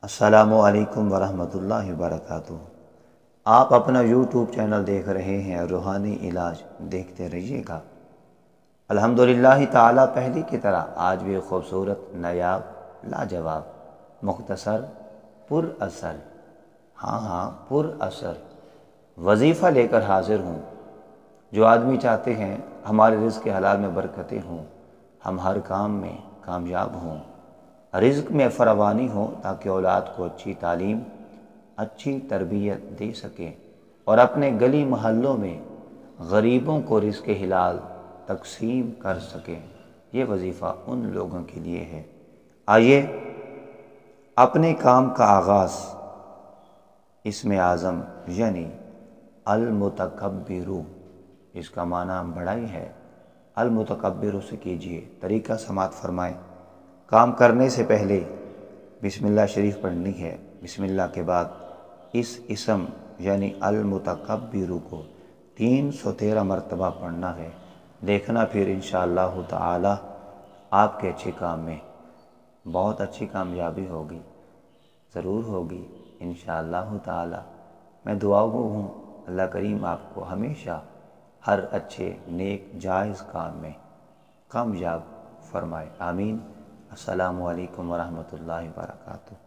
السلام علیکم ورحمۃ اللہ وبرکاتہ۔ آپ اپنا یوٹیوب چینل دیکھ رہے ہیں، روحانی علاج دیکھتے رہیے گا۔ الحمدللہ تعالیٰ پہلی کی طرح آج بھی خوبصورت، نایاب، لاجواب، مختصر، پر اثر، پر اثر وظیفہ لے کر حاضر ہوں۔ جو آدمی چاہتے ہیں ہمارے رزق کے حلال میں برکتیں ہوں، ہم ہر کام میں کامیاب ہوں، رزق میں فراوانی ہو، تاکہ اولاد کو اچھی تعلیم، اچھی تربیت دے سکیں اور اپنے گلی محلوں میں غریبوں کو رزق حلال تقسیم کر سکیں۔ یہ وظیفہ ان لوگوں کے لیے ہے۔ آئیے اپنے کام کا آغاز اسم اعظم یعنی المتکبر، اس کا معنی بڑائی ہے، المتکبر سے کیجئے۔ طریقہ سماعت فرمائیں۔ کام کرنے سے پہلے بسم اللہ شریف پڑھنی ہے۔ بسم اللہ کے بعد اس اسم یعنی المتکبر کو 313 مرتبہ پڑھنا ہے۔ دیکھنا پھر انشاءاللہ تعالی آپ کے اچھے کام میں بہت اچھی کامیابی ہوگی، ضرور ہوگی انشاءاللہ تعالی۔ میں دعا گو ہوں، اللہ کریم آپ کو ہمیشہ ہر اچھے، نیک، جائز کام میں کامیاب فرمائے، آمین۔ السلام علیکم ورحمۃ اللہ وبرکاتہ۔